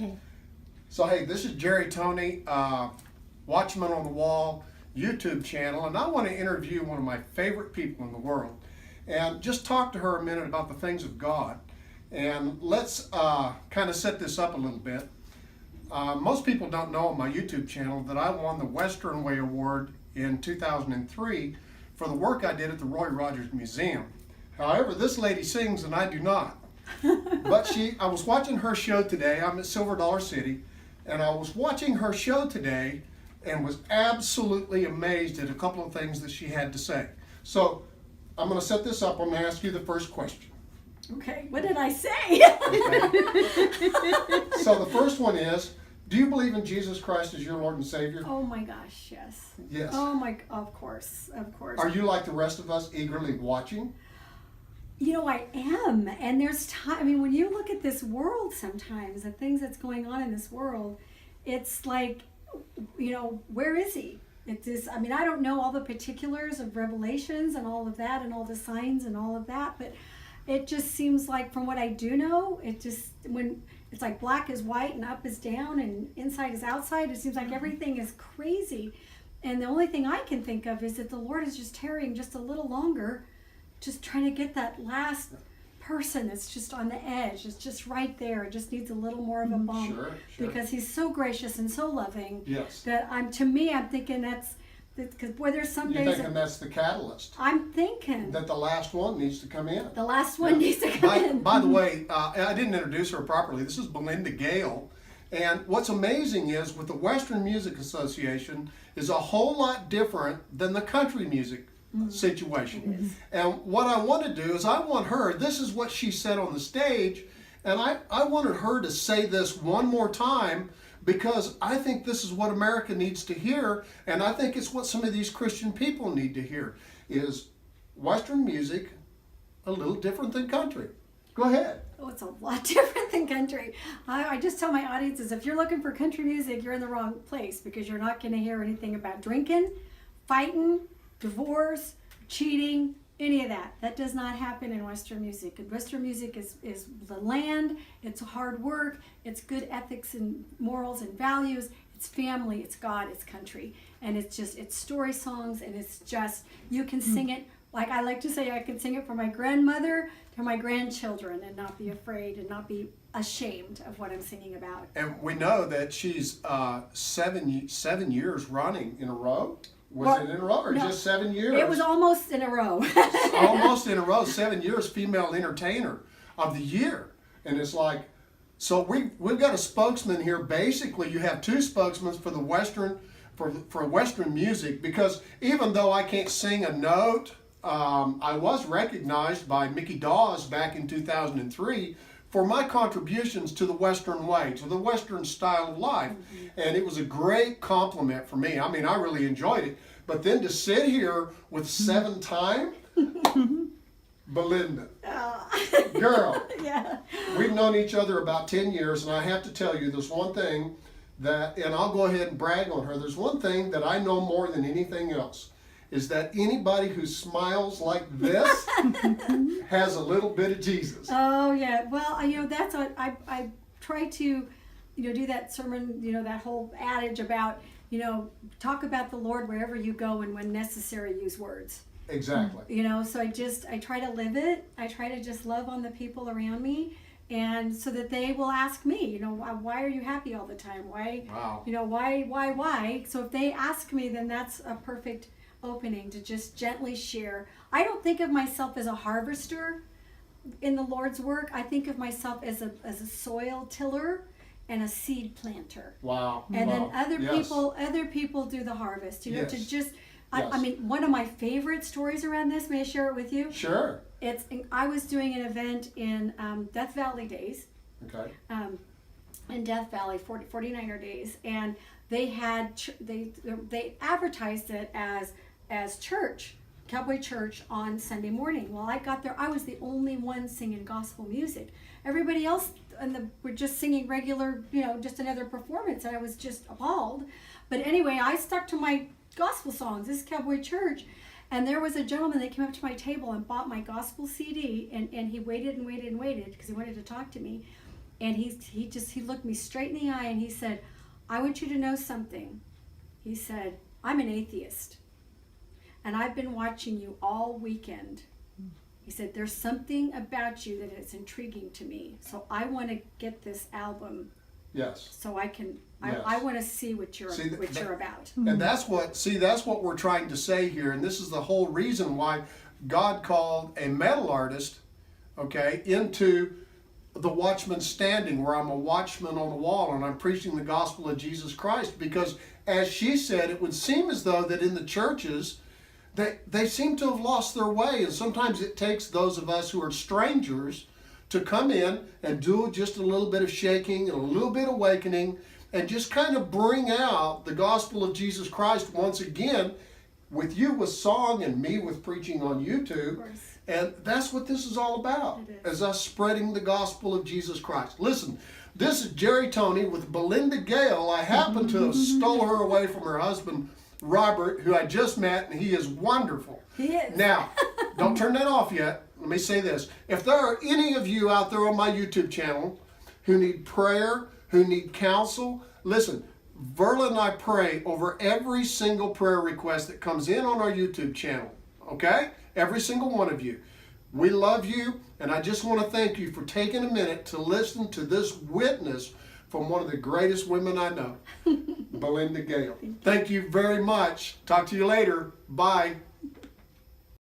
Okay. So, hey, this is Jerry Tony, Watchman on the Wall YouTube channel, and I want to interview one of my favorite people in the world and just talk to her a minute about the things of God. And let's kind of set this up a little bit. Most people don't know on my YouTube channel that I won the Western Way Award in 2003 for the work I did at the Roy Rogers Museum. However, this lady sings and I do not. But I was watching her show today. I'm at Silver Dollar City, and I was watching her show today and was absolutely amazed at a couple of things that she had to say. So I'm going to set this up. I'm going to ask you the first question. Okay, what did I say? Okay. So the first one is, do you believe in Jesus Christ as your Lord and Savior? Oh my gosh, yes. Yes. Oh my, of course. Are you like the rest of us, eagerly watching? You know, I am. And there's time, I mean, when you look at this world sometimes, the things that's going on in this world, it's like, you know, where is he? It's this, I mean, I don't know all the particulars of Revelations and all of that and all the signs and all of that, but it just seems like from what I do know, when it's like black is white and up is down and inside is outside, it seems like everything is crazy. And the only thing I can think of is that the Lord is just tarrying just a little longer, just trying to get that last person that's just on the edge. It's just right there. It just needs a little more of a bump. Sure. Because he's so gracious and so loving. Yes. That I'm thinking that's because boy, there's some You're days thinking that's the catalyst. I'm thinking That the last one needs to come in. the last one needs to come in. By the way, I didn't introduce her properly. This is Belinda Gail. And what's amazing is with the Western Music Association is a whole lot different than the country music situation. And what I want to do is I want her, this is what she said on the stage, and I wanted her to say this one more time because I think this is what America needs to hear, and I think it's what some of these Christian people need to hear, is Western music a little different than country. Go ahead. Oh, it's a lot different than country. I just tell my audiences, if you're looking for country music, you're in the wrong place because you're not going to hear anything about drinking, fighting, divorce, cheating, any of that. That does not happen in Western music. And Western music is the land, it's hard work, it's good ethics and morals and values, it's family, it's God, it's country. And it's story songs, and it's just, you can sing it, like I like to say, I can sing it for my grandmother to my grandchildren and not be afraid and not be ashamed of what I'm singing about. And we know that she's 7 years running in a row. Was it in a row or no, just 7 years? It was almost in a row. Almost in a row, 7 years, female entertainer of the year. And it's like, so we've got a spokesman here. Basically, you have two spokesmen for the Western, for Western music, because even though I can't sing a note, I was recognized by Mickey Dawes back in 2003 for my contributions to the Western way, to the Western style of life. And it was a great compliment for me. I mean, I really enjoyed it. But then to sit here with 7-time Belinda, girl, Yeah. we've known each other about 10 years, and I have to tell you, there's one thing that, and I'll go ahead and brag on her, there's one thing that I know more than anything else, is that anybody who smiles like this has a little bit of Jesus. Oh yeah. Well, you know, that's what I try to, you know, do that sermon, you know, that whole adage about, you know, talk about the Lord wherever you go and when necessary use words. Exactly. You know, so I try to live it. I try to just love on the people around me, and so that they will ask me, you know, why are you happy all the time? Why? Wow. You know, why? So if they ask me, then that's a perfect opening to just gently share. I don't think of myself as a harvester in the Lord's work. I think of myself as a soil tiller and a seed planter. Wow. And wow. then other people do the harvest. You know, Yes. to just Yes. I mean, one of my favorite stories around this, may I share it with you? Sure. I was doing an event in Death Valley Days, Okay. in Death Valley, 49er Days, and they had they advertised it as church, Cowboy Church on Sunday morning. Well, I got there, I was the only one singing gospel music. Everybody else were just singing regular, you know, just another performance, and I was just appalled. But anyway, I stuck to my gospel songs. This is Cowboy Church. And there was a gentleman that came up to my table and bought my gospel CD, and he waited and waited and waited because he wanted to talk to me. And he looked me straight in the eye and he said, I want you to know something. He said, I'm an atheist. And I've been watching you all weekend. He said, there's something about you that is intriguing to me. So I want to get this album. Yes. So I can, Yes. I want to see what you're about. And that's what we're trying to say here. And this is the whole reason why God called a metal artist, okay, into the Watchman standing, where I'm a watchman on the wall and I'm preaching the gospel of Jesus Christ. Because as she said, it would seem as though that in the churches, they seem to have lost their way. And sometimes it takes those of us who are strangers to come in and do just a little bit of shaking and a little bit of awakening and just kind of bring out the gospel of Jesus Christ once again, with you with song and me with preaching on YouTube. And that's what this is all about, is us spreading the gospel of Jesus Christ. Listen, this is Jerry Tony with Belinda Gail. I happen to have stole her away from her husband, Robert, who I just met, and he is wonderful. He is. Now, don't turn that off yet. Let me say this. If there are any of you out there on my YouTube channel who need prayer, who need counsel, listen, Verla and I pray over every single prayer request that comes in on our YouTube channel, okay? Every single one of you. We love you, and I just want to thank you for taking a minute to listen to this witness from one of the greatest women I know, Belinda Gail. Thank you very much. Talk to you later. Bye.